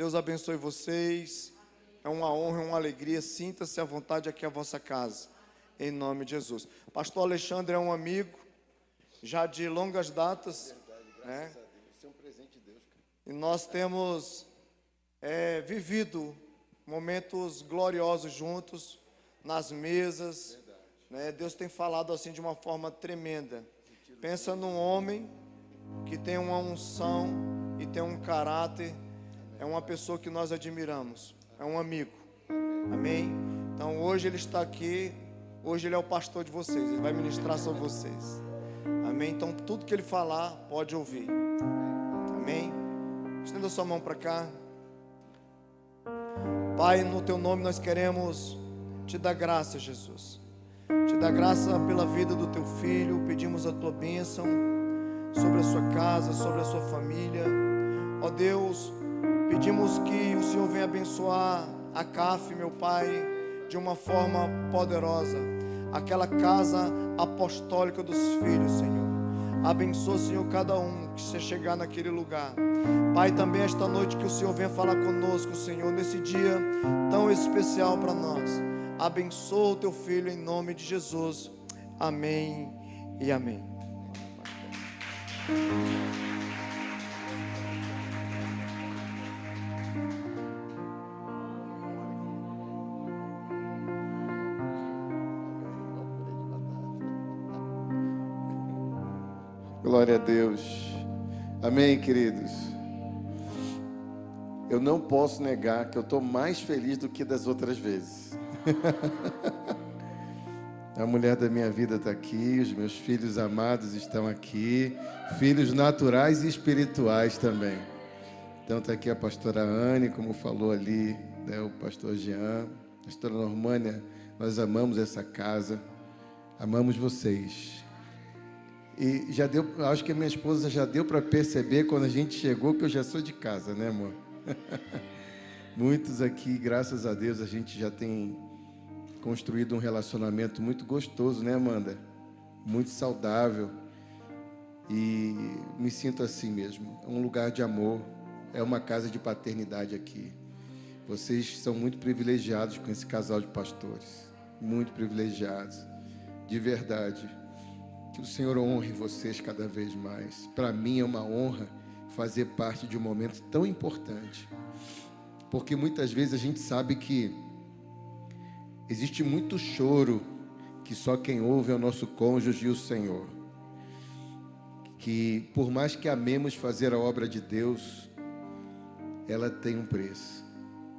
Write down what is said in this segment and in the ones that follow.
Deus abençoe vocês. É uma honra, uma alegria. Sinta-se à vontade aqui à vossa casa, em nome de Jesus. Pastor Alexandre é um amigo, já de longas datas, né? Isso é um presente de Deus, cara. E nós temos vivido momentos gloriosos juntos, nas mesas, né? Deus tem falado assim de uma forma tremenda. Pensa num homem que tem uma unção e tem um caráter, é uma pessoa que nós admiramos, é um amigo, amém? Então hoje ele está aqui, hoje ele é o pastor de vocês, ele vai ministrar sobre vocês, amém? Então tudo que ele falar, pode ouvir, amém? Estenda sua mão para cá. Pai, no teu nome nós queremos te dar graça, Jesus, te dar graça pela vida do teu filho, pedimos a tua bênção sobre a sua casa, sobre a sua família, ó Deus, pedimos que o Senhor venha abençoar a CAF, meu Pai, de uma forma poderosa, aquela casa apostólica dos filhos, Senhor. Abençoa, Senhor, cada um que você chegar naquele lugar. Pai, também esta noite que o Senhor venha falar conosco, Senhor, nesse dia tão especial para nós. Abençoa o teu filho em nome de Jesus. Amém e amém. Glória a Deus. Amém, queridos. Eu não posso negar que eu estou mais feliz do que das outras vezes. A mulher da minha vida está aqui, os meus filhos amados estão aqui, filhos naturais e espirituais também. Então está aqui a pastora Anne, como falou ali, né, o pastor Jean, a pastora Normânia. Nós amamos essa casa, amamos vocês. E já deu, acho que a minha esposa já deu para perceber quando a gente chegou que eu já sou de casa, né, amor? Muitos aqui, graças a Deus, a gente já tem construído um relacionamento muito gostoso, né, Amanda? Muito saudável. E me sinto assim mesmo. É um lugar de amor, é uma casa de paternidade aqui. Vocês são muito privilegiados com esse casal de pastores. Muito privilegiados, de verdade. Que o Senhor honre vocês cada vez mais. Para mim é uma honra fazer parte de um momento tão importante. Porque muitas vezes a gente sabe que existe muito choro que só quem ouve é o nosso cônjuge e o Senhor. Que por mais que amemos fazer a obra de Deus, ela tem um preço.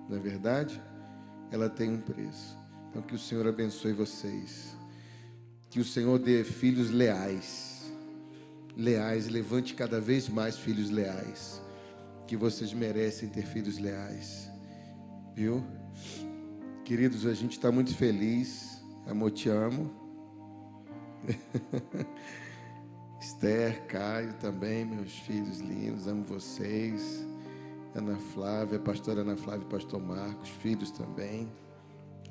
Não é verdade? Ela tem um preço. Então que o Senhor abençoe vocês. Que o Senhor dê filhos leais. Leais, levante cada vez mais filhos leais. Que vocês merecem ter filhos leais. Viu? Queridos, a gente está muito feliz. Amor, te amo. Esther, Caio também, meus filhos lindos, amo vocês. Ana Flávia, pastora Ana Flávia e pastor Marcos, filhos também.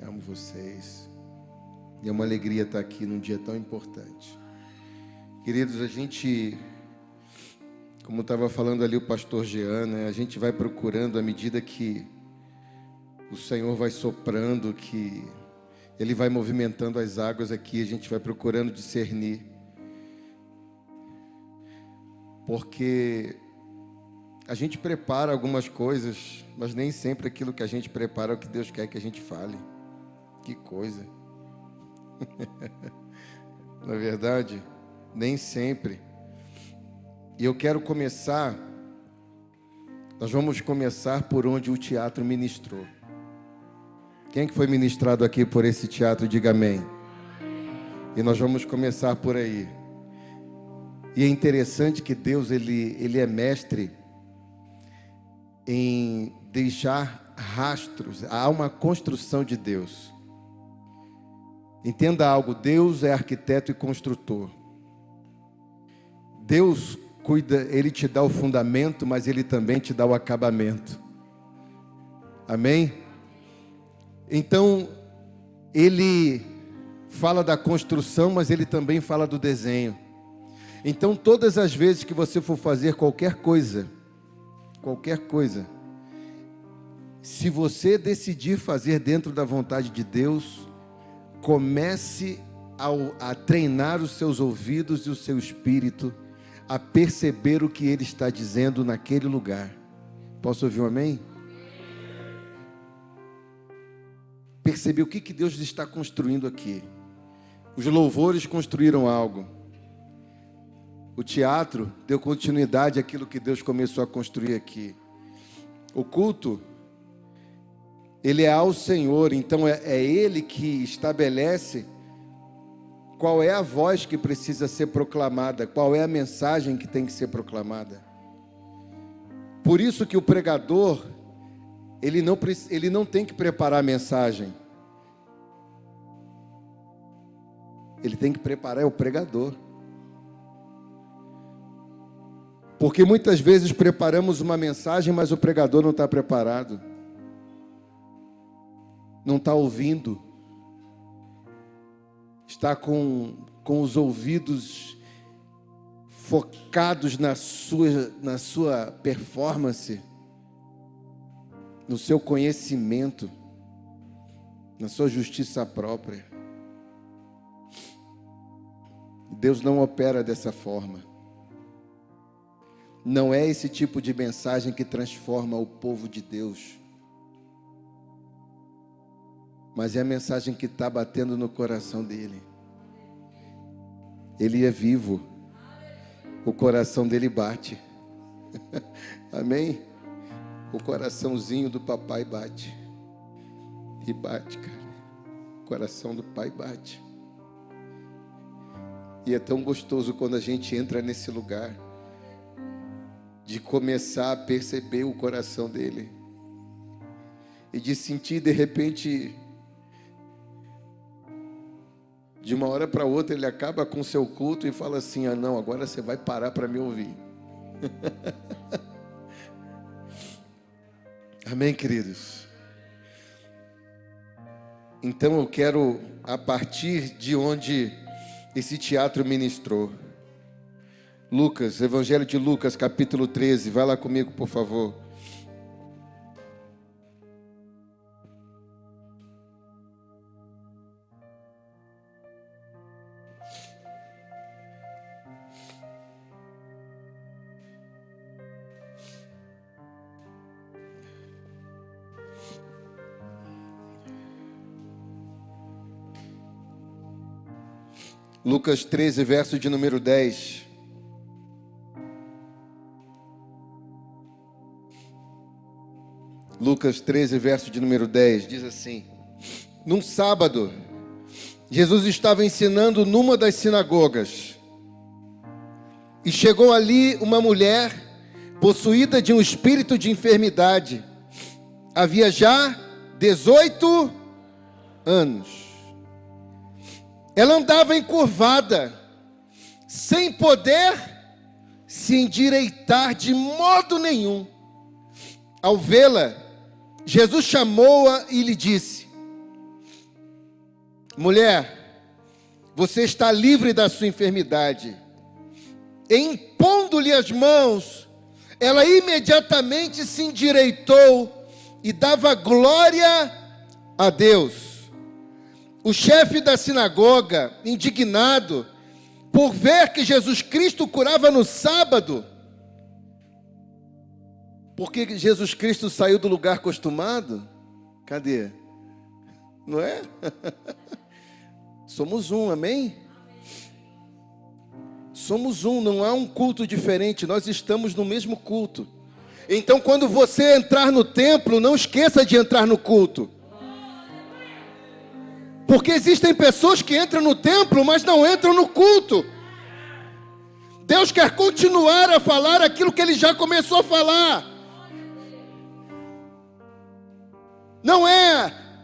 Amo vocês. E é uma alegria estar aqui num dia tão importante. Queridos, a gente, como estava falando ali o pastor Jean, né, a gente vai procurando à medida que o Senhor vai soprando, que Ele vai movimentando as águas aqui, a gente vai procurando discernir. Porque a gente prepara algumas coisas, mas nem sempre aquilo que a gente prepara é o que Deus quer que a gente fale. Que coisa. Na verdade, nem sempre. E eu quero começar, nós vamos começar por onde o teatro ministrou. Quem que foi ministrado aqui por esse teatro, diga amém. E nós vamos começar por aí. E é interessante que Deus, ele é mestre em deixar rastros. Há uma construção de Deus. Entenda algo, Deus é arquiteto e construtor. Deus cuida, Ele te dá o fundamento, mas Ele também te dá o acabamento. Amém? Então, Ele fala da construção, mas Ele também fala do desenho. Então, todas as vezes que você for fazer qualquer coisa, Se você decidir fazer dentro da vontade de Deus, comece a treinar os seus ouvidos e o seu espírito a perceber o que Ele está dizendo naquele lugar. Posso ouvir um amém? Perceber o que Deus está construindo aqui. Os louvores construíram algo. O teatro deu continuidade àquilo que Deus começou a construir aqui. O culto, ele é ao Senhor, então é Ele que estabelece qual é a voz que precisa ser proclamada, qual é a mensagem que tem que ser proclamada. Por isso que o pregador, ele não tem que preparar a mensagem. Ele tem que preparar o pregador. Porque muitas vezes preparamos uma mensagem, mas o pregador não está preparado. Não está ouvindo. Está com os ouvidos focados na sua performance, no seu conhecimento, na sua justiça própria. Deus não opera dessa forma. Não é esse tipo de mensagem que transforma o povo de Deus, mas é a mensagem que está batendo no coração dele. Ele é vivo, o coração dele bate. Amém? O coraçãozinho do papai bate. E bate, cara. O coração do pai bate. E é tão gostoso quando a gente entra nesse lugar de começar a perceber o coração dele e de sentir de repente, de uma hora para outra, ele acaba com o seu culto e fala assim: ah não, agora você vai parar para me ouvir. Amém, queridos? Então eu quero, a partir de onde esse teatro ministrou, Lucas, Evangelho de Lucas, capítulo 13, vai lá comigo, por favor. Lucas 13, verso de número 10. Lucas 13, verso de número 10, diz assim: num sábado, Jesus estava ensinando numa das sinagogas, e chegou ali uma mulher possuída de um espírito de enfermidade. Havia já 18 anos. Ela andava encurvada, sem poder se endireitar de modo nenhum. Ao vê-la, Jesus chamou-a e lhe disse: mulher, você está livre da sua enfermidade. E impondo-lhe as mãos, ela imediatamente se endireitou e dava glória a Deus. O chefe da sinagoga, indignado por ver que Jesus Cristo curava no sábado, porque Jesus Cristo saiu do lugar acostumado? Cadê? Não é? Somos um, amém? Somos um, não há um culto diferente, nós estamos no mesmo culto. Então quando você entrar no templo, não esqueça de entrar no culto. Porque existem pessoas que entram no templo, mas não entram no culto. Deus quer continuar a falar aquilo que Ele já começou a falar.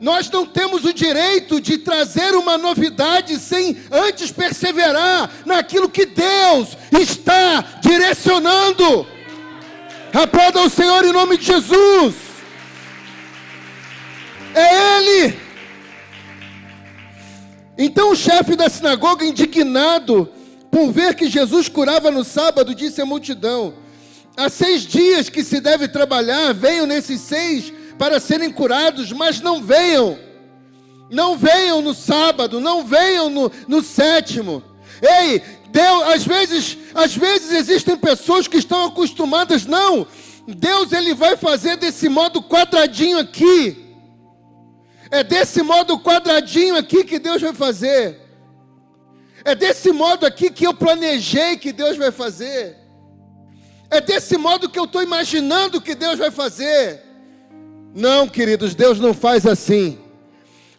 Nós não temos o direito de trazer uma novidade sem antes perseverar naquilo que Deus está direcionando. Aplauda o Senhor em nome de Jesus. É Ele. Então o chefe da sinagoga, indignado por ver que Jesus curava no sábado, disse à multidão: há 6 dias que se deve trabalhar, venham nesses 6 para serem curados, mas não venham. Não venham no sábado, não venham no sétimo. Ei, Deus, às vezes existem pessoas que estão acostumadas, não. Deus, Ele vai fazer desse modo quadradinho aqui. É desse modo quadradinho aqui que Deus vai fazer. É desse modo aqui que eu planejei que Deus vai fazer. É desse modo que eu estou imaginando que Deus vai fazer. Não, queridos, Deus não faz assim.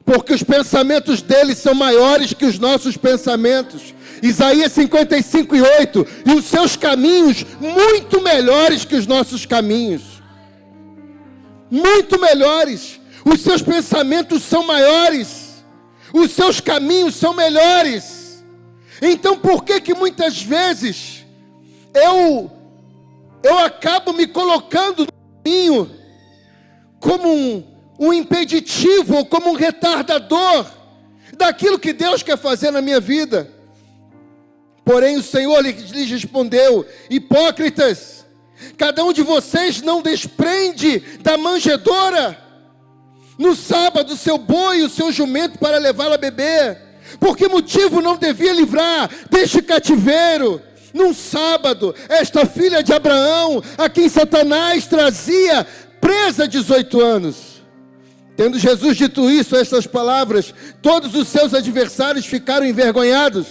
Porque os pensamentos dele são maiores que os nossos pensamentos. Isaías 55:8. E os seus caminhos muito melhores que os nossos caminhos. Muito melhores. Os seus pensamentos são maiores. Os seus caminhos são melhores. Então por que muitas vezes eu acabo me colocando no caminho como um impeditivo, ou como um retardador daquilo que Deus quer fazer na minha vida? Porém o Senhor lhes respondeu: hipócritas, cada um de vocês não desprende da manjedoura no sábado o seu boi e o seu jumento para levá-lo a beber. Por que motivo não devia livrar deste cativeiro num sábado esta filha de Abraão, a quem Satanás trazia presa há 18 anos? Tendo Jesus dito isso, estas palavras, todos os seus adversários ficaram envergonhados.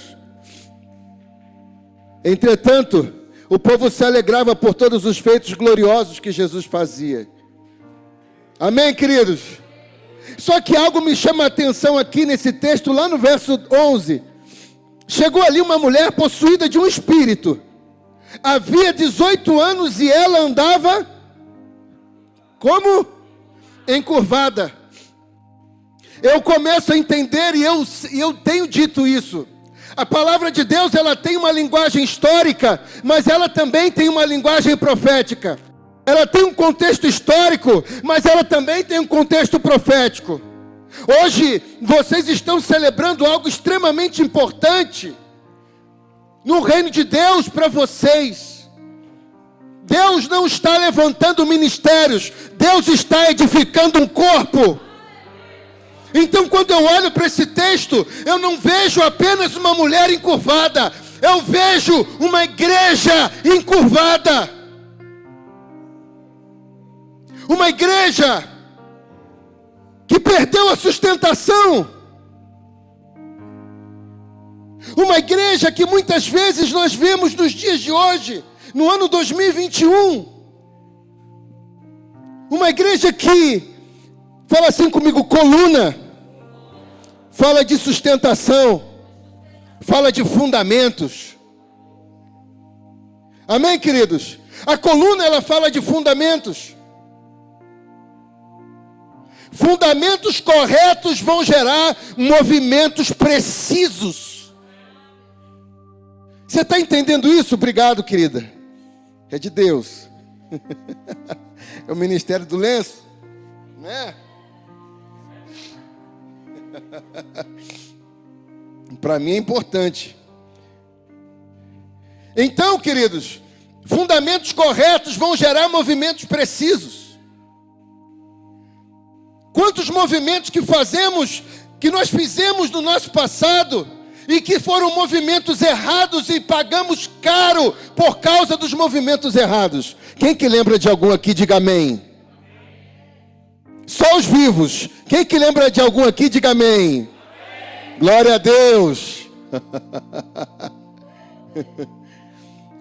Entretanto, o povo se alegrava por todos os feitos gloriosos que Jesus fazia. Amém, queridos? Só que algo me chama a atenção aqui nesse texto, lá no verso 11. Chegou ali uma mulher possuída de um espírito. Havia 18 anos e ela andava como? Encurvada. Eu começo a entender, e eu tenho dito isso. A palavra de Deus, ela tem uma linguagem histórica, mas ela também tem uma linguagem profética. Ela tem um contexto histórico, mas ela também tem um contexto profético. Hoje, vocês estão celebrando algo extremamente importante no reino de Deus para vocês. Deus não está levantando ministérios, Deus está edificando um corpo. Então, quando eu olho para esse texto, eu não vejo apenas uma mulher encurvada, eu vejo uma igreja encurvada. Uma igreja que perdeu a sustentação. Uma igreja que muitas vezes nós vemos nos dias de hoje, no ano 2021. Uma igreja que, fala assim comigo, coluna, fala de sustentação, fala de fundamentos. Amém, queridos? A coluna, ela fala de fundamentos. Fundamentos corretos vão gerar movimentos precisos. Você está entendendo isso? Obrigado, querida. É de Deus. É o ministério do lenço, né? Para mim é importante. Então, queridos, fundamentos corretos vão gerar movimentos precisos. Quantos movimentos que nós fizemos no nosso passado, e que foram movimentos errados e pagamos caro por causa dos movimentos errados. Quem que lembra de algum aqui, diga amém. Só os vivos. Quem que lembra de algum aqui, diga amém. Glória a Deus.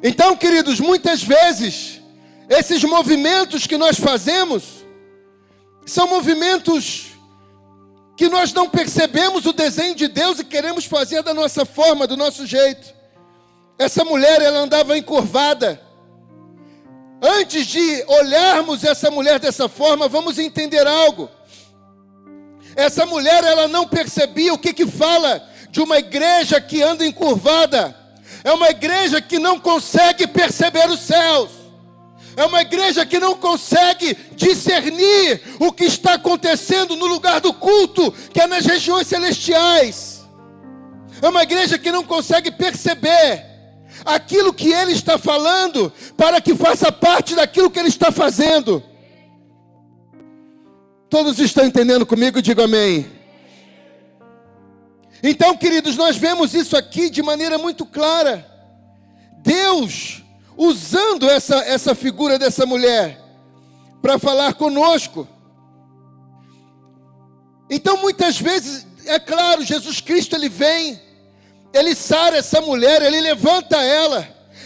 Então, queridos, muitas vezes esses movimentos que nós fazemos são movimentos que nós não percebemos o desenho de Deus e queremos fazer da nossa forma, do nosso jeito. Essa mulher, ela andava encurvada. Antes de olharmos essa mulher dessa forma, vamos entender algo. Essa mulher, ela não percebia o que fala de uma igreja que anda encurvada. É uma igreja que não consegue perceber os céus. É uma igreja que não consegue discernir o que está acontecendo no lugar do culto, que é nas regiões celestiais. É uma igreja que não consegue perceber aquilo que Ele está falando, para que faça parte daquilo que Ele está fazendo. Todos estão entendendo comigo? Digo amém. Então, queridos, nós vemos isso aqui de maneira muito clara. Deus usando essa figura dessa mulher para falar conosco. Então, muitas vezes, é claro, Jesus Cristo, ele vem, ele sara essa mulher, ele levanta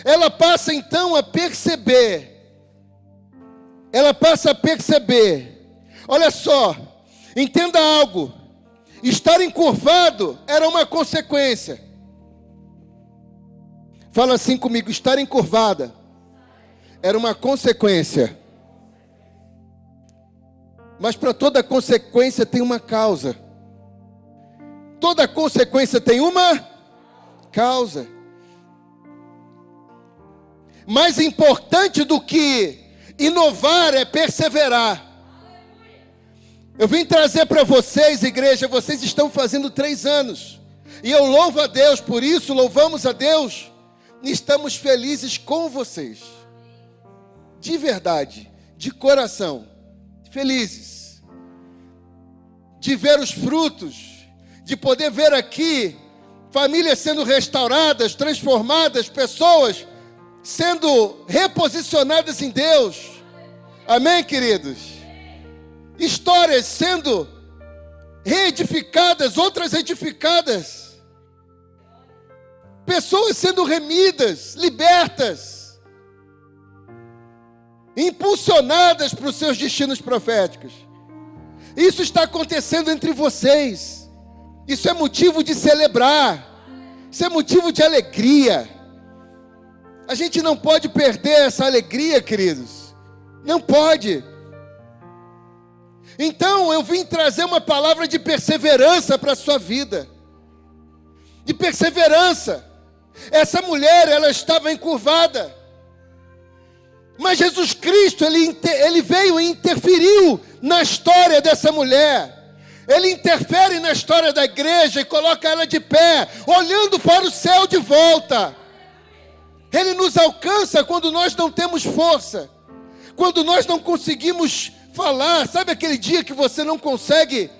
ela passa então a perceber, olha só, entenda algo, estar encurvado era uma consequência. Fala assim comigo, estar encurvada era uma consequência. Mas para toda consequência tem uma causa. Toda consequência tem uma causa. Mais importante do que inovar é perseverar. Eu vim trazer para vocês, igreja, vocês estão fazendo 3 anos. E eu louvo a Deus por isso, louvamos a Deus. E estamos felizes com vocês. De verdade, de coração. Felizes de ver os frutos, de poder ver aqui famílias sendo restauradas, transformadas, pessoas sendo reposicionadas em Deus. Amém, queridos? Histórias sendo reedificadas, outras edificadas, pessoas sendo remidas, libertas, impulsionadas para os seus destinos proféticos. Isso está acontecendo entre vocês. Isso é motivo de celebrar. Isso é motivo de alegria. A gente não pode perder essa alegria, queridos. Não pode. Então eu vim trazer uma palavra de perseverança para a sua vida. De perseverança. Essa mulher, ela estava encurvada. Mas Jesus Cristo, ele veio e interferiu na história dessa mulher. Ele interfere na história da igreja e coloca ela de pé, olhando para o céu de volta. Ele nos alcança quando nós não temos força, quando nós não conseguimos falar. Sabe aquele dia que você não consegue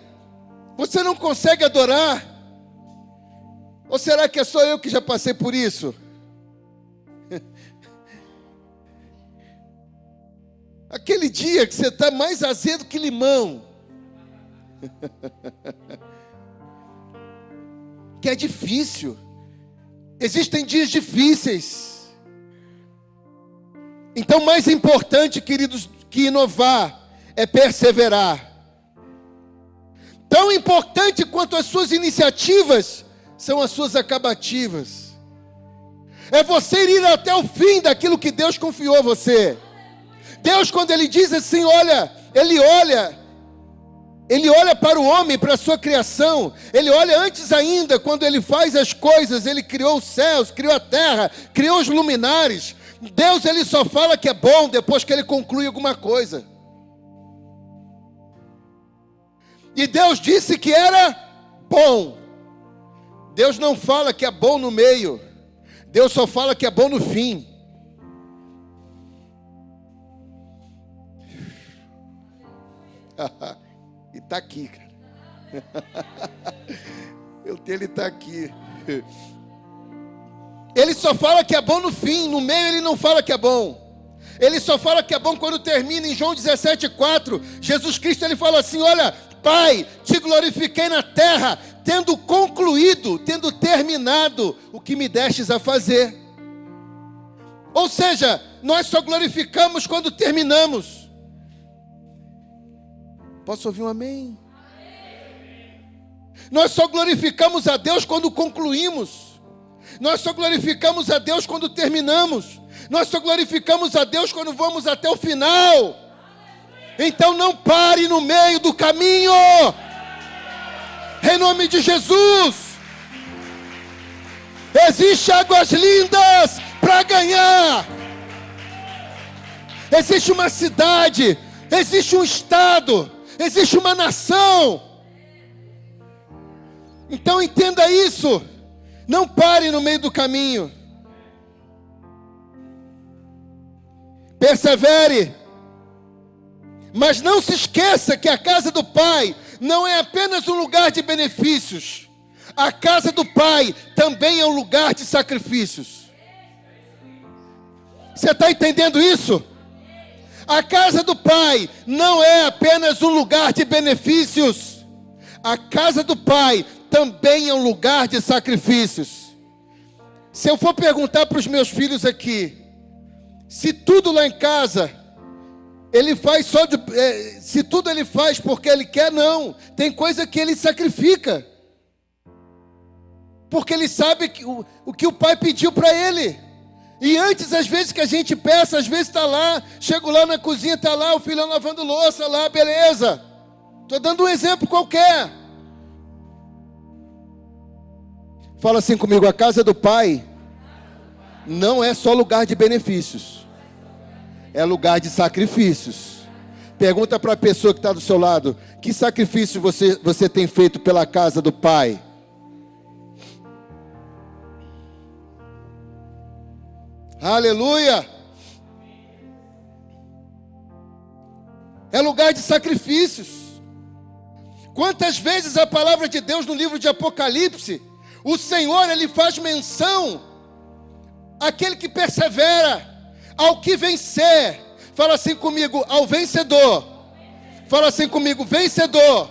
adorar? Ou será que é só eu que já passei por isso? Aquele dia que você está mais azedo que limão. Que é difícil. Existem dias difíceis. Então, mais importante, queridos, que inovar é perseverar. Tão importante quanto as suas iniciativas são as suas acabativas. É você ir até o fim daquilo que Deus confiou a você. Deus, quando Ele diz assim, Ele olha para o homem, para a sua criação. Ele olha antes ainda, quando Ele faz as coisas. Ele criou os céus, criou a terra, criou os luminares. Deus, Ele só fala que é bom depois que Ele conclui alguma coisa. E Deus disse que era bom. Deus não fala que é bom no meio. Deus só fala que é bom no fim. E está aqui, cara. Ele está aqui. Ele só fala que é bom no fim. No meio ele não fala que é bom. Ele só fala que é bom quando termina. Em João 17,4, Jesus Cristo, ele fala assim: olha, Pai, te glorifiquei na terra, tendo concluído, tendo terminado o que me destes a fazer. Ou seja, nós só glorificamos quando terminamos. Posso ouvir um amém? Nós só glorificamos a Deus quando concluímos. Nós só glorificamos a Deus quando terminamos. Nós só glorificamos a Deus quando vamos até o final. Então não pare no meio do caminho. Em nome de Jesus. Existem águas lindas para ganhar. Existe uma cidade, existe um estado, existe uma nação. Então entenda isso. Não pare no meio do caminho. Persevere. Mas não se esqueça que a casa do Pai não é apenas um lugar de benefícios. A casa do Pai também é um lugar de sacrifícios. Você está entendendo isso? A casa do Pai não é apenas um lugar de benefícios. A casa do Pai também é um lugar de sacrifícios. Se eu for perguntar para os meus filhos aqui, se tudo lá em casa ele faz se tudo ele faz porque ele quer, não. Tem coisa que ele sacrifica, porque ele sabe o que o pai pediu para ele. E antes, às vezes que a gente peça, às vezes está lá, chego lá na cozinha, está lá o filho lavando louça lá, beleza. Estou dando um exemplo qualquer. Fala assim comigo: a casa do Pai não é só lugar de benefícios, é lugar de sacrifícios. Pergunta para a pessoa que está do seu lado: que sacrifício você tem feito pela casa do Pai? Aleluia! É lugar de sacrifícios. Quantas vezes a palavra de Deus no livro de Apocalipse, o Senhor, Ele faz menção àquele que persevera, ao que vencer. Fala assim comigo: ao vencedor. Fala assim comigo: vencedor.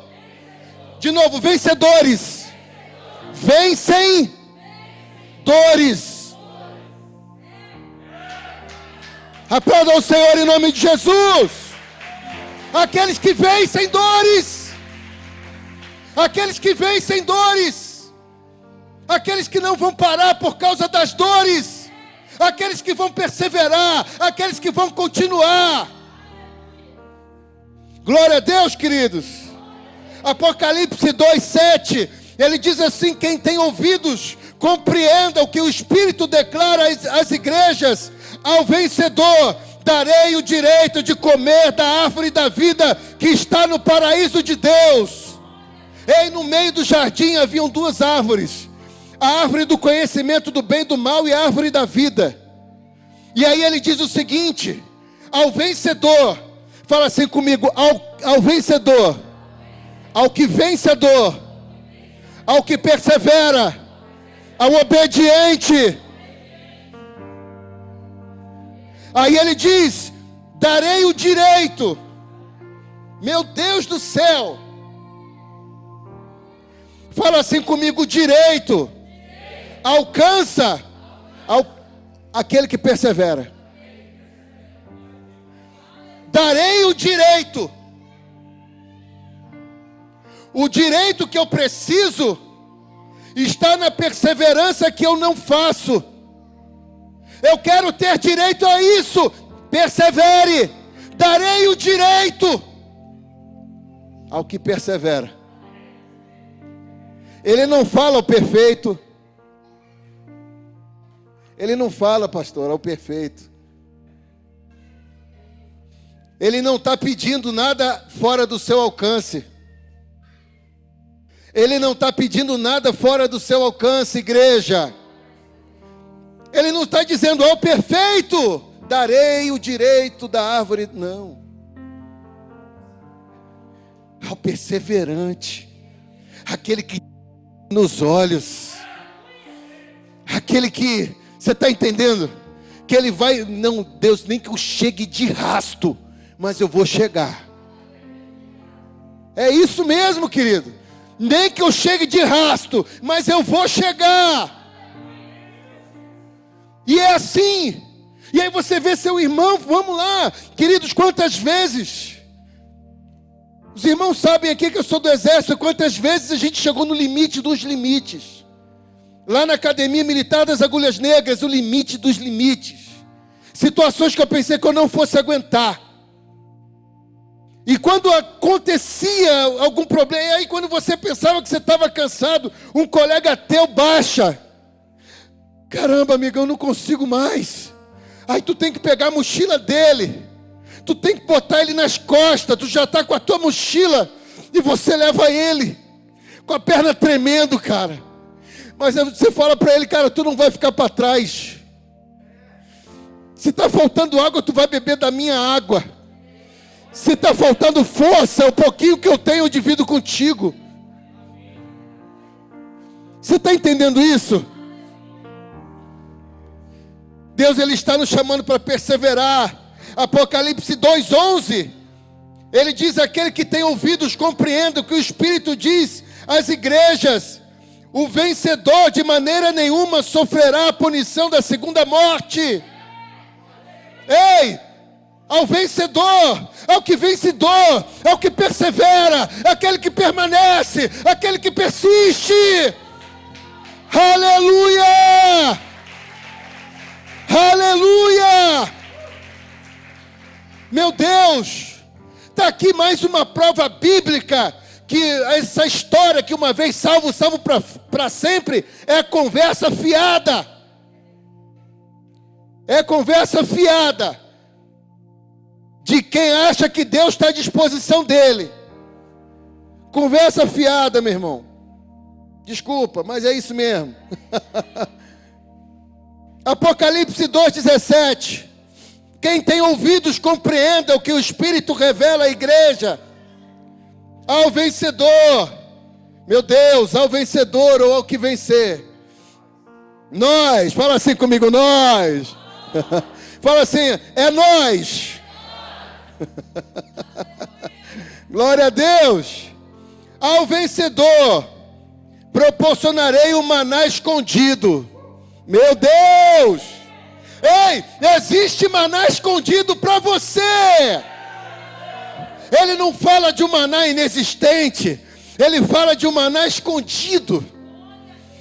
De novo: vencedores vencem dores. Aplauda ao Senhor em nome de Jesus. Aqueles que vencem dores. Aqueles que vencem dores. Aqueles que não vão parar por causa das dores. Aqueles que vão perseverar. Aqueles que vão continuar. Glória a Deus, queridos. Apocalipse 2:7, ele diz assim: quem tem ouvidos, compreenda o que o Espírito declara às igrejas. Ao vencedor darei o direito de comer da árvore da vida que está no paraíso de Deus. E no meio do jardim haviam duas árvores: a árvore do conhecimento do bem e do mal e a árvore da vida. E aí ele diz o seguinte: ao vencedor, fala assim comigo: ao vencedor, ao que vencedor, ao que persevera, ao obediente. Aí ele diz: darei o direito. Meu Deus do céu. Fala assim comigo: direito alcança aquele que persevera. Darei o direito. O direito que eu preciso está na perseverança que eu não faço. Eu quero ter direito a isso. Persevere. Darei o direito ao que persevera. Ele não fala ao perfeito. Ele não fala, pastor, ao perfeito. Ele não está pedindo nada fora do seu alcance. Ele não está pedindo nada fora do seu alcance, igreja. Ele não está dizendo: ao perfeito darei o direito da árvore. Não. Ao perseverante, aquele que nos olhos, aquele que, você está entendendo? Que ele vai, não, Deus, nem que eu chegue de rasto, mas eu vou chegar. É isso mesmo, querido. Nem que eu chegue de rasto, mas eu vou chegar. E é assim. E aí você vê seu irmão, vamos lá, queridos, quantas vezes, os irmãos sabem aqui que eu sou do exército, quantas vezes a gente chegou no limite dos limites. Lá na Academia Militar das Agulhas Negras, o limite dos limites. Situações que eu pensei que eu não fosse aguentar. E quando acontecia algum problema, e aí quando você pensava que você estava cansado, um colega teu baixa. Caramba, amigão, eu não consigo mais. Aí tu tem que pegar a mochila dele. Tu tem que botar ele nas costas. Tu já está com a tua mochila. E você leva ele. Com a perna tremendo, cara. Mas você fala para ele: cara, tu não vai ficar para trás. Se está faltando água, tu vai beber da minha água. Se está faltando força, o pouquinho que eu tenho eu divido contigo. Você está entendendo isso? Deus, Ele está nos chamando para perseverar. Apocalipse 2:11, Ele diz: aquele que tem ouvidos compreenda o que o Espírito diz às igrejas. O vencedor de maneira nenhuma sofrerá a punição da segunda morte. Ei, ao vencedor, ao que vencedor, ao que persevera, aquele que permanece, aquele que persiste. Aleluia! Aleluia! Meu Deus, está aqui mais uma prova bíblica que essa história que uma vez salvo, salvo para sempre, é conversa fiada. É conversa fiada de quem acha que Deus está à disposição dele. Conversa fiada, meu irmão. Desculpa, mas é isso mesmo. Apocalipse 2:17. Quem tem ouvidos compreenda o que o Espírito revela à igreja. Ao vencedor, meu Deus, ao vencedor ou ao que vencer. Nós, fala assim comigo, nós. Fala assim, é nós. Glória a Deus. Ao vencedor proporcionarei o maná escondido. Meu Deus. Ei, existe maná escondido para você. Ele não fala de um maná inexistente, ele fala de um maná escondido.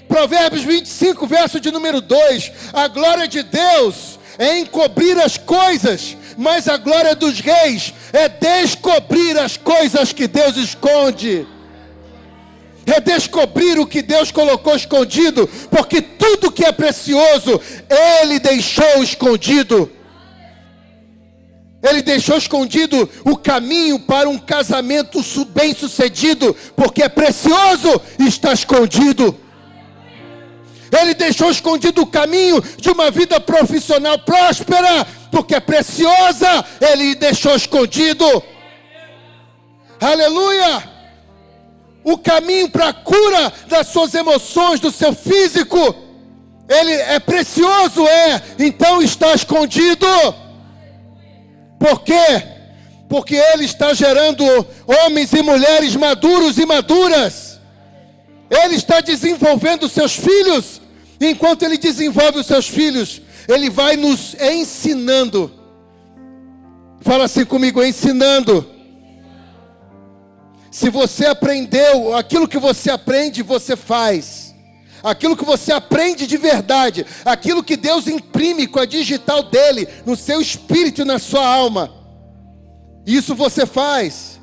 Provérbios 25, verso de número 2. A glória de Deus é encobrir as coisas, mas a glória dos reis é descobrir as coisas que Deus esconde. É descobrir o que Deus colocou escondido, porque tudo que é precioso, Ele deixou escondido. Ele deixou escondido o caminho para um casamento bem sucedido, porque é precioso e está escondido. Ele deixou escondido o caminho de uma vida profissional próspera, porque é preciosa, Ele deixou escondido. Aleluia! O caminho para a cura das suas emoções, do seu físico, ele é precioso, então está escondido. Por quê? Porque Ele está gerando homens e mulheres maduros e maduras. Ele está desenvolvendo seus filhos. Enquanto Ele desenvolve os seus filhos, Ele vai nos ensinando. Fala assim comigo, ensinando. Se você aprendeu, aquilo que você aprende, você faz. Aquilo que você aprende de verdade, aquilo que Deus imprime com a digital dele, no seu espírito e na sua alma, isso você faz.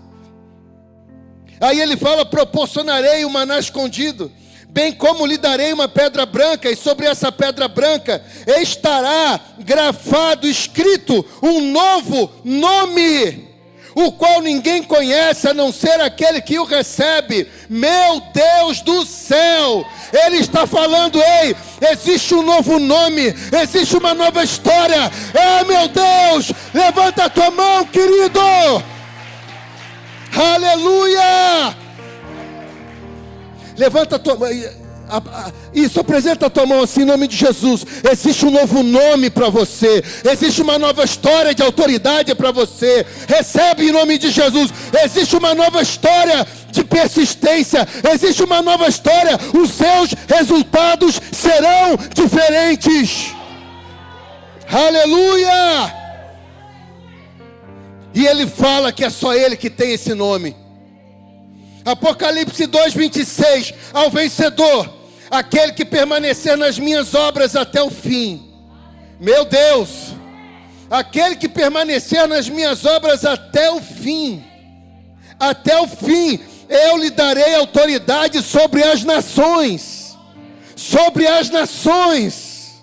Aí ele fala, proporcionarei o maná escondido, bem como lhe darei uma pedra branca, e sobre essa pedra branca estará grafado, escrito, um novo nome, o qual ninguém conhece, a não ser aquele que o recebe. Meu Deus do céu, Ele está falando, ei, existe um novo nome, existe uma nova história. Meu Deus, levanta a tua mão, querido. Aleluia. Levanta a tua mão. Isso, apresenta a tua mão assim, em nome de Jesus. Existe um novo nome para você. Existe uma nova história de autoridade para você. Recebe em nome de Jesus. Existe uma nova história de persistência. Existe uma nova história. Os seus resultados serão diferentes. Aleluia! E ele fala que é só ele que tem esse nome. Apocalipse 2:26, ao vencedor, aquele que permanecer nas minhas obras até o fim. Meu Deus, aquele que permanecer nas minhas obras até o fim, eu lhe darei autoridade sobre as nações. Sobre as nações.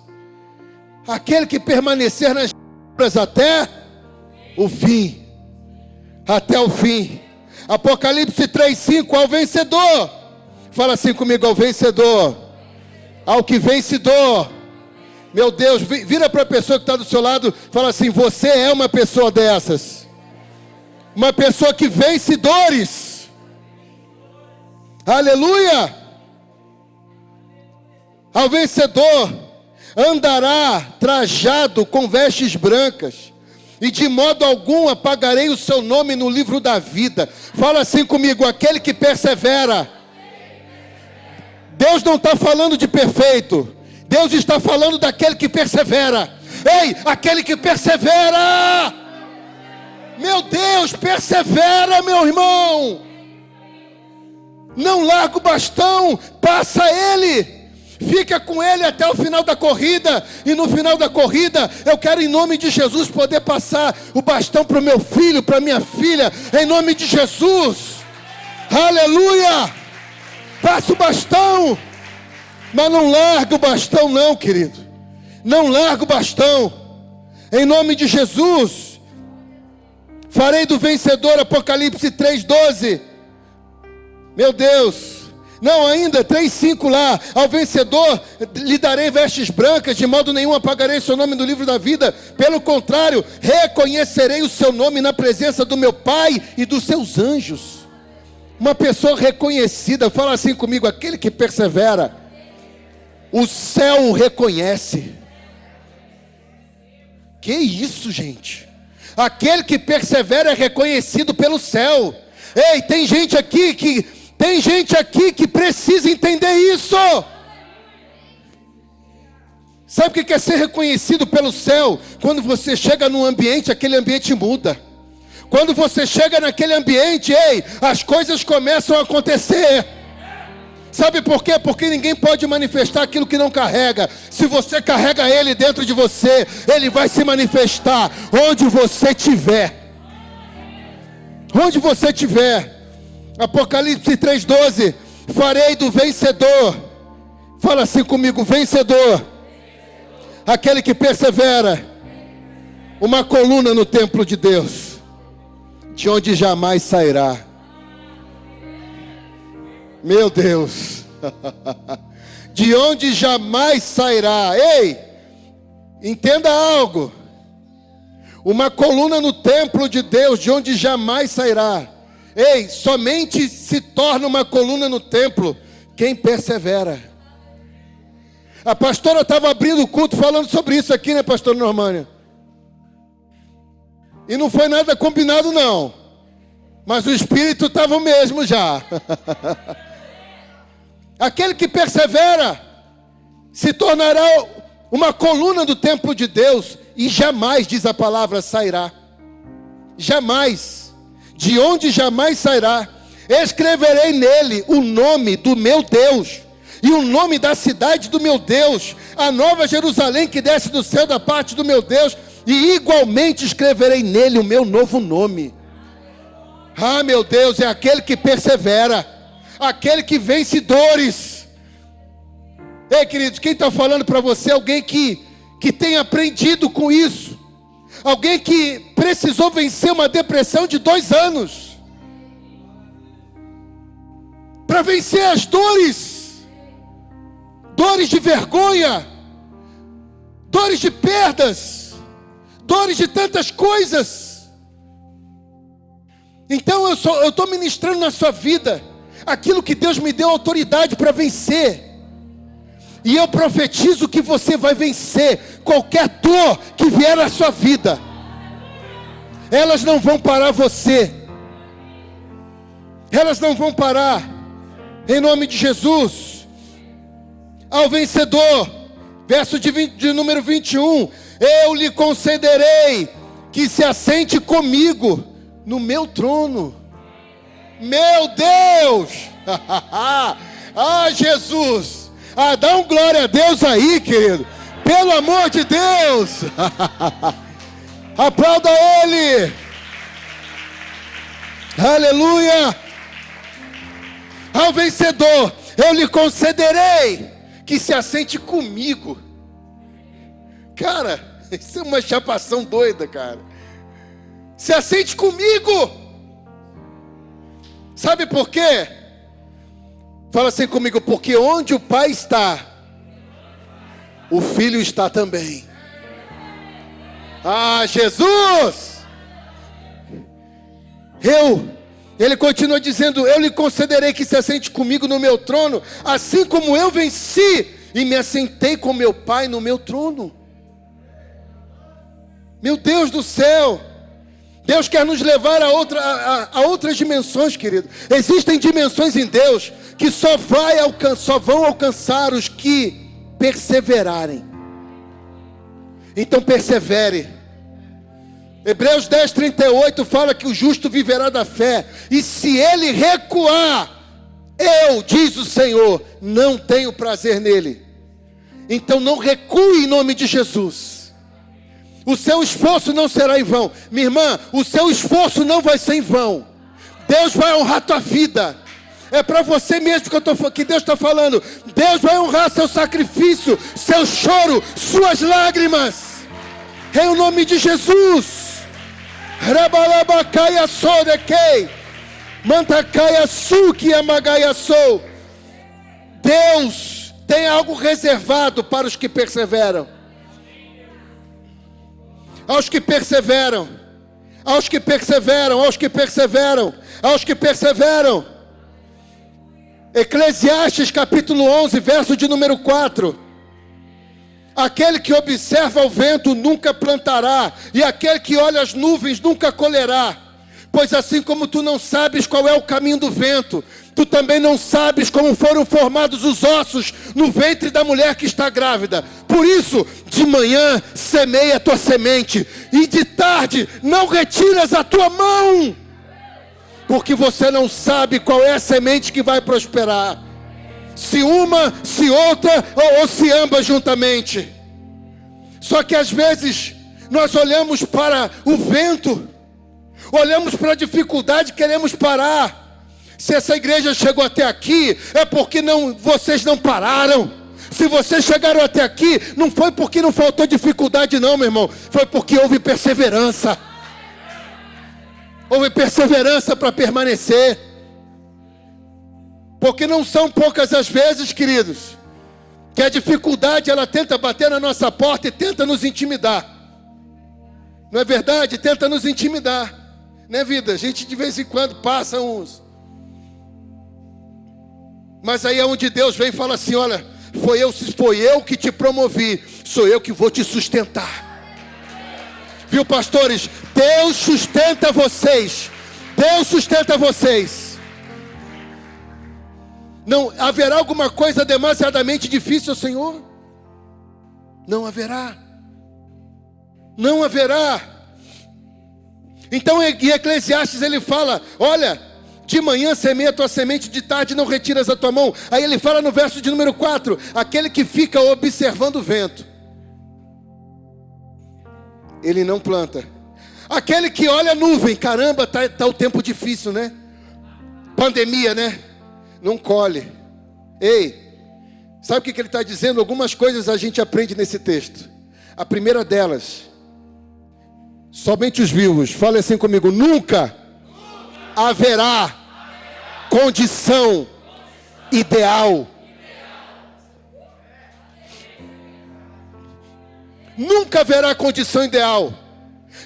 Aquele que permanecer nas obras até o fim. Até o fim. Apocalipse 3:5, ao vencedor. Fala assim comigo, ao vencedor. Ao que vencedor. Meu Deus, vira para a pessoa que está do seu lado. Fala assim, você é uma pessoa dessas. Uma pessoa que vence dores. Aleluia! Ao vencedor andará trajado com vestes brancas, e de modo algum apagarei o seu nome no livro da vida. Fala assim comigo: aquele que persevera. Deus não está falando de perfeito, Deus está falando daquele que persevera. Ei, aquele que persevera. Meu Deus, persevera, meu irmão. Não larga o bastão, passa ele. Fica com ele até o final da corrida. E no final da corrida, eu quero em nome de Jesus poder passar o bastão para o meu filho, para minha filha. Em nome de Jesus. Aleluia. Passa o bastão. Mas não larga o bastão não, querido. Não larga o bastão. Em nome de Jesus. Farei do vencedor, Apocalipse 3:12. Meu Deus. Não, ainda, 3:5 lá. Ao vencedor lhe darei vestes brancas, de modo nenhum apagarei seu nome do livro da vida. Pelo contrário, reconhecerei o seu nome na presença do meu Pai e dos seus anjos. Uma pessoa reconhecida, fala assim comigo: aquele que persevera, o céu o reconhece. Que isso, gente? Aquele que persevera é reconhecido pelo céu. Ei, tem gente aqui que precisa entender isso. Sabe o que é ser reconhecido pelo céu? Quando você chega num ambiente, aquele ambiente muda. Quando você chega naquele ambiente, ei, as coisas começam a acontecer. Sabe por quê? Porque ninguém pode manifestar aquilo que não carrega. Se você carrega ele dentro de você, ele vai se manifestar onde você estiver. Onde você estiver. Apocalipse 3:12. Farei do vencedor. Fala assim comigo: vencedor. Aquele que persevera. Uma coluna no templo de Deus, de onde jamais sairá. Meu Deus. De onde jamais sairá. Ei, entenda algo. Uma coluna no templo de Deus, de onde jamais sairá. Ei, somente se torna uma coluna no templo quem persevera. A pastora estava abrindo o culto falando sobre isso aqui, né, pastor Normânia? E não foi nada combinado não, mas o espírito estava o mesmo já. Aquele que persevera se tornará uma coluna do templo de Deus, e jamais, diz a palavra, sairá. Jamais. De onde jamais sairá. Escreverei nele o nome do meu Deus e o nome da cidade do meu Deus, a nova Jerusalém que desce do céu da parte do meu Deus, e igualmente escreverei nele o meu novo nome. Ah, meu Deus, é aquele que persevera, aquele que vence dores. Ei, queridos, quem está falando para você é alguém que tem aprendido com isso. Alguém que precisou vencer uma depressão de 2 anos. Para vencer as dores. Dores de vergonha. Dores de perdas. Dores de tantas coisas. Então eu estou ministrando na sua vida aquilo que Deus me deu autoridade para vencer. E eu profetizo que você vai vencer qualquer dor que vier na sua vida. Elas não vão parar você. Elas não vão parar. Em nome de Jesus. Ao vencedor, verso de número 21. Eu lhe concederei que se assente comigo no meu trono. Meu Deus! Ah, Jesus! Ah, dá um glória a Deus aí, querido. Pelo amor de Deus. Aplauda Ele. Aleluia. Ao vencedor, eu lhe concederei que se assente comigo. Cara, isso é uma chapação doida, cara. Se assente comigo. Sabe por quê? Fala assim comigo: porque onde o Pai está, o Filho está também. Ah, Jesus! Ele continua dizendo, eu lhe concederei que se assente comigo no meu trono, assim como eu venci e me assentei com meu Pai no meu trono. Meu Deus do céu, Deus quer nos levar a outras dimensões, querido. Existem dimensões em Deus que só vão alcançar os que perseverarem. Então persevere. Hebreus 10:38 fala que o justo viverá da fé, e se ele recuar, diz o Senhor, não tenho prazer nele. Então não recue em nome de Jesus. O seu esforço não será em vão. Minha irmã, o seu esforço não vai ser em vão. Deus vai honrar a tua vida. É para você mesmo que Deus está falando. Deus vai honrar seu sacrifício, seu choro, suas lágrimas. Em nome de Jesus. Rabalabakaia sodekei. Mantacaia suki amagaia sou. Deus tem algo reservado para os que perseveram. Aos que perseveram, aos que perseveram, aos que perseveram, aos que perseveram. Eclesiastes capítulo 11, verso de número 4. Aquele que observa o vento nunca plantará, e aquele que olha as nuvens nunca colherá. Pois assim como tu não sabes qual é o caminho do vento, tu também não sabes como foram formados os ossos no ventre da mulher que está grávida. Por isso, de manhã semeia a tua semente, e de tarde não retiras a tua mão, porque você não sabe qual é a semente que vai prosperar. Se uma, se outra, ou se ambas juntamente. Só que às vezes nós olhamos para o vento, olhamos para a dificuldade, queremos parar. Se essa igreja chegou até aqui, é porque vocês não pararam. Se vocês chegaram até aqui, não foi porque não faltou dificuldade não, meu irmão. Foi porque houve perseverança. Houve perseverança para permanecer. Porque não são poucas as vezes, queridos, que a dificuldade ela tenta bater na nossa porta e tenta nos intimidar. Não é verdade? Tenta nos intimidar. Né, vida? A gente de vez em quando passa uns. Mas aí é onde Deus vem e fala assim, olha, foi eu que te promovi, sou eu que vou te sustentar. Viu, pastores? Deus sustenta vocês. Deus sustenta vocês. Não haverá alguma coisa demasiadamente difícil, Senhor? Não haverá. Não haverá. Então em Eclesiastes ele fala, olha, de manhã semeia a tua semente, de tarde não retiras a tua mão. Aí ele fala no verso de número 4, aquele que fica observando o vento, ele não planta. Aquele que olha a nuvem, caramba, tá o tempo difícil, né? Pandemia, né? Não colhe. Ei, sabe o que ele está dizendo? Algumas coisas a gente aprende nesse texto. A primeira delas, somente os vivos, fale assim comigo, nunca haverá condição ideal. Nunca haverá condição ideal.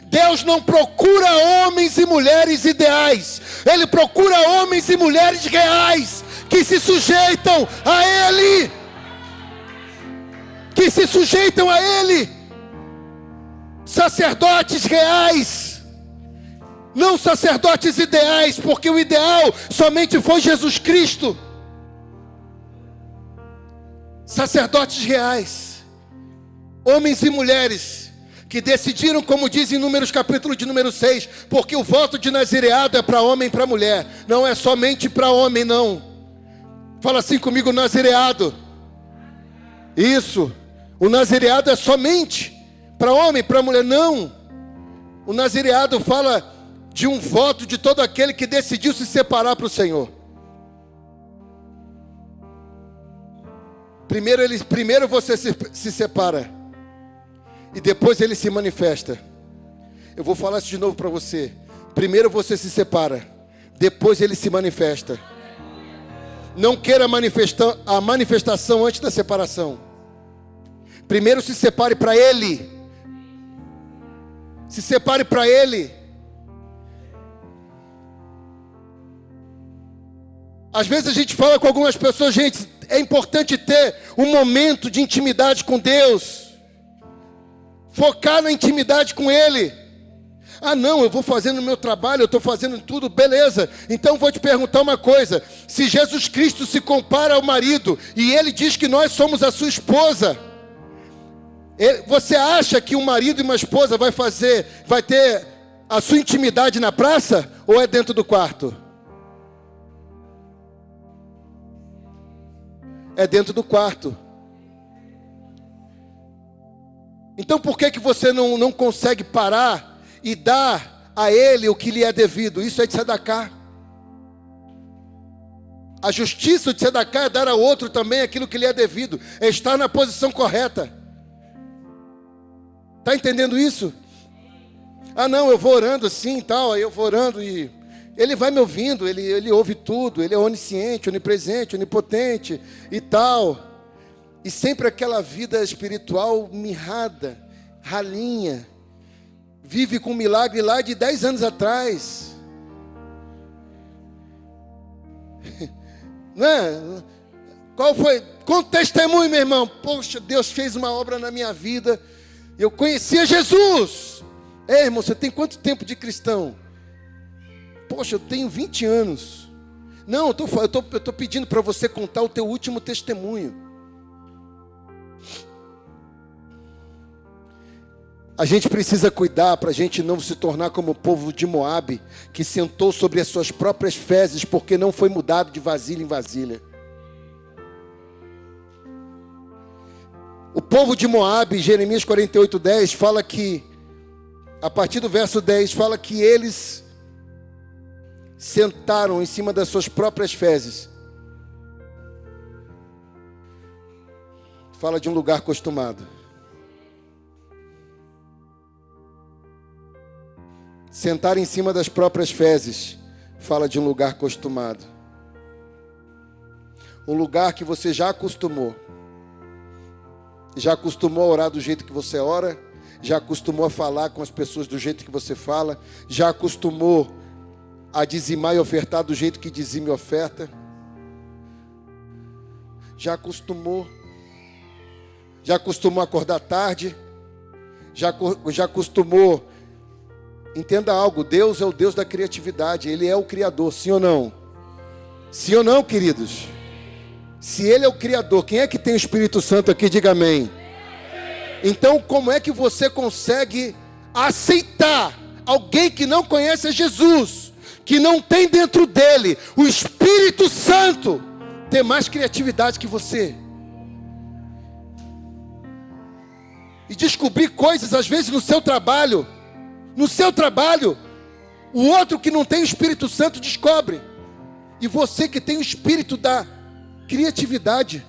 Deus não procura homens e mulheres ideais. Ele procura homens e mulheres reais, que se sujeitam a Ele. Que se sujeitam a Ele. Sacerdotes reais. Não sacerdotes ideais, porque o ideal somente foi Jesus Cristo. Sacerdotes reais. Homens e mulheres que decidiram, como diz em Números capítulo de número 6, porque o voto de nazireado é para homem e para mulher, não é somente para homem não. Fala assim comigo, nazireado. Isso, o nazireado é somente para homem, para mulher, não. O nazireado fala de um voto de todo aquele que decidiu se separar para o Senhor. Primeiro você se separa, e depois ele se manifesta. Eu vou falar isso de novo para você. Primeiro você se separa, depois ele se manifesta. Não queira a manifestação antes da separação. Primeiro se separe para Ele. Se separe para Ele. Às vezes a gente fala com algumas pessoas, gente, é importante ter um momento de intimidade com Deus. Focar na intimidade com Ele. Ah não, eu vou fazendo o meu trabalho, eu estou fazendo tudo, beleza. Então vou te perguntar uma coisa. Se Jesus Cristo se compara ao marido e Ele diz que nós somos a sua esposa, você acha que um marido e uma esposa vai ter a sua intimidade na praça ou é dentro do quarto? É dentro do quarto. Então por que você não consegue parar e dar a Ele o que lhe é devido? Isso é de tzedakah. A justiça de tzedakah é dar ao outro também aquilo que lhe é devido. É estar na posição correta. Está entendendo isso? Ah não, eu vou orando assim e tal, aí eu vou orando e Ele vai me ouvindo, ele ouve tudo, Ele é onisciente, onipresente, onipotente e tal. E sempre aquela vida espiritual mirrada, ralinha. Vive com um milagre lá de 10 anos atrás. Não é? Qual foi? Conta testemunho, meu irmão. Poxa, Deus fez uma obra na minha vida. Eu conhecia Jesus. Ei, irmão, você tem quanto tempo de cristão? Poxa, eu tenho 20 anos. Não, eu tô pedindo para você contar o teu último testemunho. A gente precisa cuidar para a gente não se tornar como o povo de Moabe, que sentou sobre as suas próprias fezes, porque não foi mudado de vasilha em vasilha. O povo de Moabe, Jeremias 48:10, fala que, a partir do verso 10, fala que eles sentaram em cima das suas próprias fezes. Fala de um lugar acostumado. Sentar em cima das próprias fezes, fala de um lugar acostumado. Um lugar que você já acostumou. Já acostumou a orar do jeito que você ora, já acostumou a falar com as pessoas do jeito que você fala, já acostumou a dizimar e ofertar do jeito que dizima e oferta. Já acostumou a acordar tarde, já acostumou. Entenda algo, Deus é o Deus da criatividade, Ele é o Criador, sim ou não? Sim ou não, queridos? Se Ele é o Criador, quem é que tem o Espírito Santo aqui? Diga amém. Então, como é que você consegue aceitar alguém que não conhece a Jesus, que não tem dentro dele o Espírito Santo, ter mais criatividade que você? E descobrir coisas, às vezes, no seu trabalho. No seu trabalho, o outro que não tem o Espírito Santo descobre. E você que tem o Espírito da criatividade,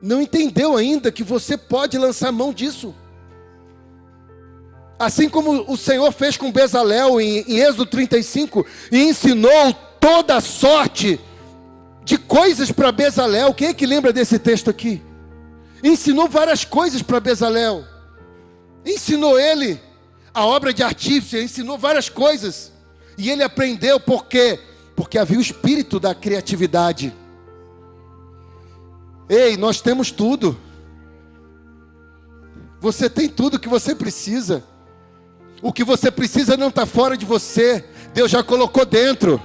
não entendeu ainda que você pode lançar mão disso. Assim como o Senhor fez com Bezalel em Êxodo 35, e ensinou toda sorte de coisas para Bezalel. Quem é que lembra desse texto aqui? Ensinou várias coisas para Bezalel. Ensinou ele a obra de artífice, ensinou várias coisas. E ele aprendeu por quê? Porque havia o espírito da criatividade. Ei, nós temos tudo. Você tem tudo que você precisa. O que você precisa não está fora de você. Deus já colocou dentro.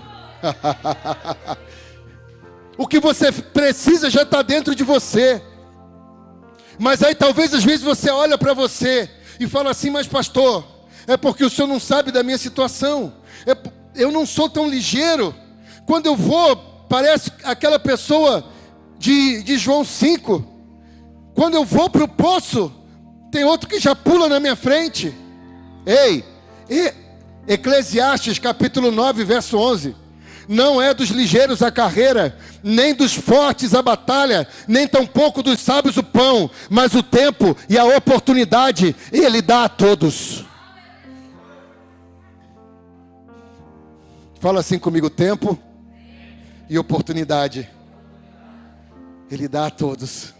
O que você precisa já está dentro de você. Mas aí talvez às vezes você olha para você e fala assim: mas pastor, é porque o senhor não sabe da minha situação. Eu não sou tão ligeiro. Quando eu vou, parece aquela pessoa de João 5. Quando eu vou para o poço, tem outro que já pula na minha frente. Ei, Eclesiastes capítulo 9, verso 11. Não é dos ligeiros a carreira, nem dos fortes a batalha, nem tampouco dos sábios o pão, mas o tempo e a oportunidade Ele dá a todos. Fala assim comigo: tempo e oportunidade Ele dá a todos.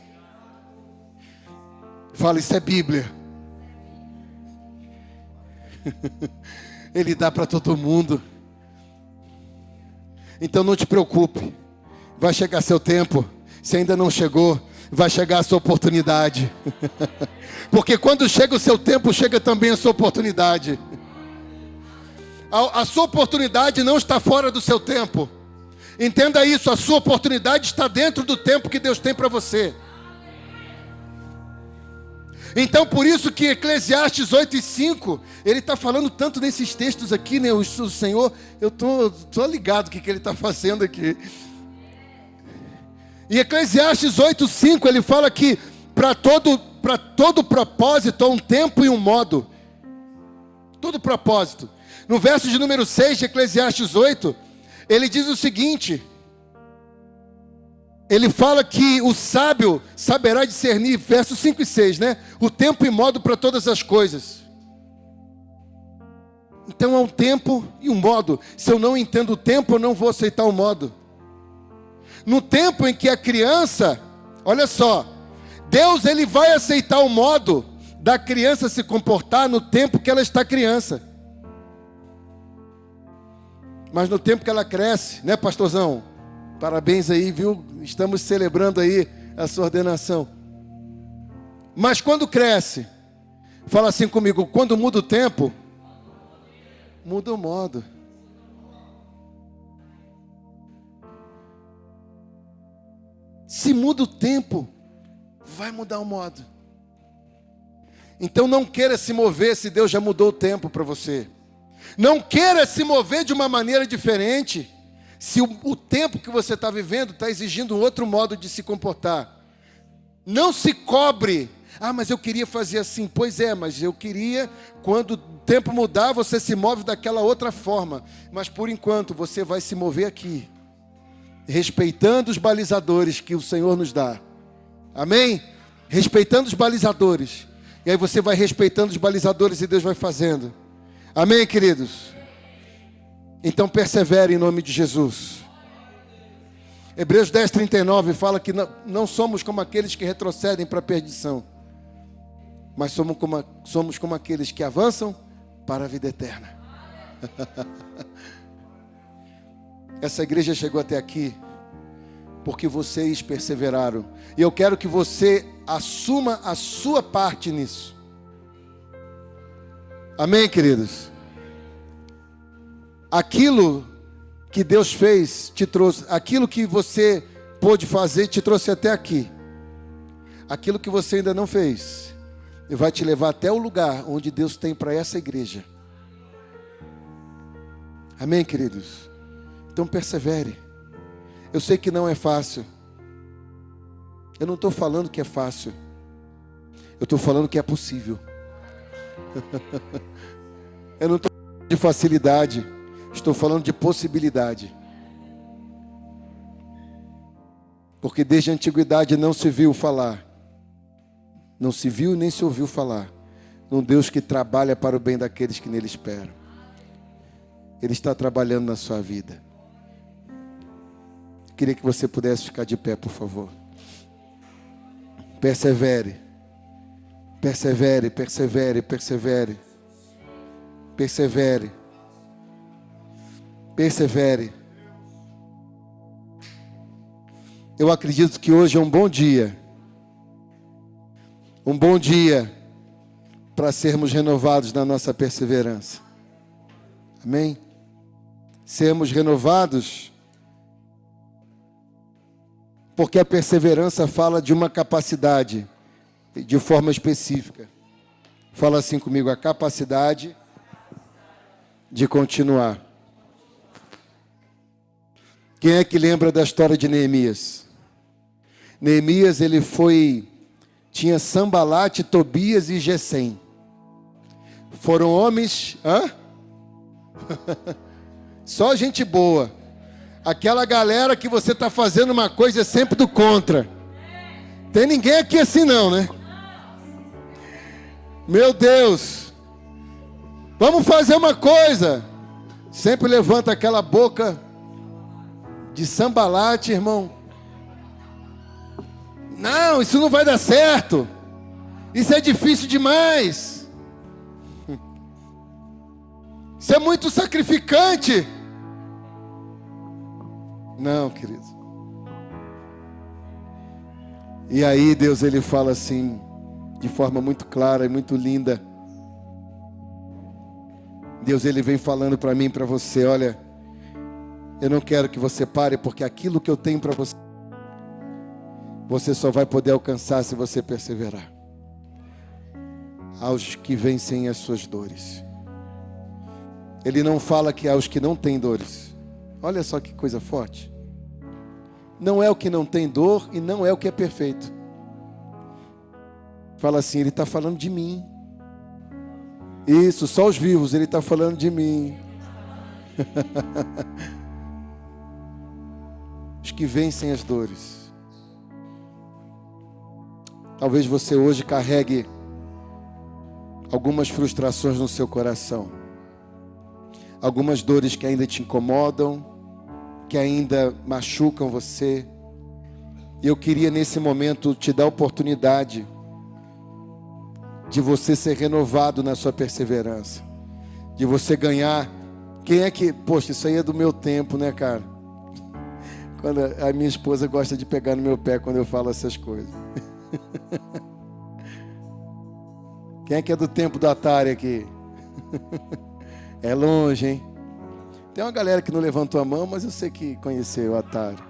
Fala, isso é Bíblia. Ele dá para todo mundo. Então não te preocupe, vai chegar seu tempo. Se ainda não chegou, vai chegar a sua oportunidade. Porque quando chega o seu tempo, chega também a sua oportunidade. A sua oportunidade não está fora do seu tempo. Entenda isso, a sua oportunidade está dentro do tempo que Deus tem para você. Então por isso que Eclesiastes 8:5, ele está falando tanto nesses textos aqui, né? O Senhor, eu tô ligado o que ele está fazendo aqui. E Eclesiastes 8:5, ele fala que para todo propósito há um tempo e um modo. Todo propósito. No verso de número 6 de Eclesiastes 8, ele diz o seguinte: ele fala que o sábio saberá discernir, versos 5 e 6, né? O tempo e modo para todas as coisas. Então há um tempo e um modo. Se eu não entendo o tempo, eu não vou aceitar o modo. No tempo em que a criança, olha só, Deus ele vai aceitar o modo da criança se comportar no tempo que ela está criança. Mas no tempo que ela cresce, né, pastorzão? Parabéns aí, viu? Estamos celebrando aí a sua ordenação. Mas quando cresce, fala assim comigo, quando muda o tempo, muda o modo. Se muda o tempo, vai mudar o modo. Então não queira se mover se Deus já mudou o tempo para você. Não queira se mover de uma maneira diferente se o tempo que você está vivendo está exigindo um outro modo de se comportar. Não se cobre. Ah, mas eu queria fazer assim. Pois é, mas eu queria, quando o tempo mudar, você se move daquela outra forma. Mas por enquanto você vai se mover aqui, respeitando os balizadores que o Senhor nos dá. Amém? Respeitando os balizadores. E aí você vai respeitando os balizadores e Deus vai fazendo. Amém, queridos? Então persevere em nome de Jesus. Hebreus 10:39 fala que não somos como aqueles que retrocedem para a perdição, mas somos como aqueles que avançam para a vida eterna. Essa igreja chegou até aqui porque vocês perseveraram. E eu quero que você assuma a sua parte nisso. Amém, queridos? Aquilo que Deus fez te trouxe, aquilo que você pôde fazer te trouxe até aqui. Aquilo que você ainda não fez, vai te levar até o lugar onde Deus tem para essa igreja. Amém, queridos? Então persevere. Eu sei que não é fácil. Eu não estou falando que é fácil. Eu estou falando que é possível. Eu não estou falando de facilidade. Estou falando de possibilidade. Porque desde a antiguidade não se viu falar. Não se viu nem se ouviu falar num Deus que trabalha para o bem daqueles que nele esperam. Ele está trabalhando na sua vida. Queria que você pudesse ficar de pé, por favor. Persevere. Persevere, persevere, persevere. Persevere. Persevere. Eu acredito que hoje é um bom dia. Um bom dia para sermos renovados na nossa perseverança. Amém? Sermos renovados porque a perseverança fala de uma capacidade, de forma específica. Fala assim comigo, a capacidade de continuar. Quem é que lembra da história de Neemias? Neemias, ele tinha Sambalate, Tobias e Gesem. Foram homens, só gente boa. Aquela galera que você está fazendo uma coisa é sempre do contra. Tem ninguém aqui assim não, né? Meu Deus. Vamos fazer uma coisa. Sempre levanta aquela boca de Sambalate, irmão. Não, isso não vai dar certo. Isso é difícil demais. Isso é muito sacrificante. Não, querido. E aí Deus, ele fala assim, de forma muito clara e muito linda. Deus, ele vem falando para mim e para você, olha, eu não quero que você pare, porque aquilo que eu tenho para você, você só vai poder alcançar se você perseverar. Aos que vencem as suas dores. Ele não fala que aos que não têm dores. Olha só que coisa forte. Não é o que não tem dor e não é o que é perfeito. Fala assim, ele está falando de mim. Isso, só os vivos, ele está falando de mim. Os que vencem as dores. Talvez você hoje carregue algumas frustrações no seu coração. Algumas dores que ainda te incomodam, que ainda machucam você. E eu queria nesse momento te dar a oportunidade de você ser renovado na sua perseverança, de você ganhar. Quem é que, poxa, isso aí é do meu tempo, né, cara? Quando a minha esposa gosta de pegar no meu pé quando eu falo essas coisas. Quem é que é do tempo do Atari aqui? É longe, hein? Tem uma galera que não levantou a mão, mas eu sei que conheceu o Atari.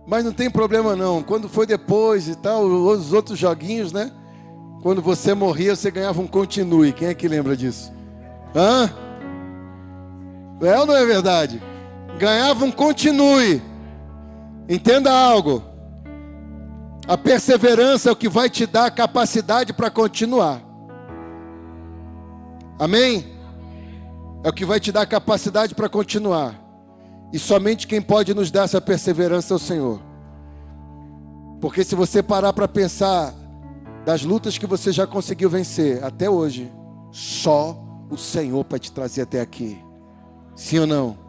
Mas não tem problema não. Quando foi depois e tal, os outros joguinhos, né? Quando você morria, você ganhava um continue. Quem é que lembra disso? Hã? É ou não é verdade? Ganhava um continue. Entenda algo. A perseverança é o que vai te dar a capacidade para continuar. Amém? É o que vai te dar a capacidade para continuar. E somente quem pode nos dar essa perseverança é o Senhor. Porque se você parar para pensar das lutas que você já conseguiu vencer até hoje, só o Senhor para te trazer até aqui. Sim ou não?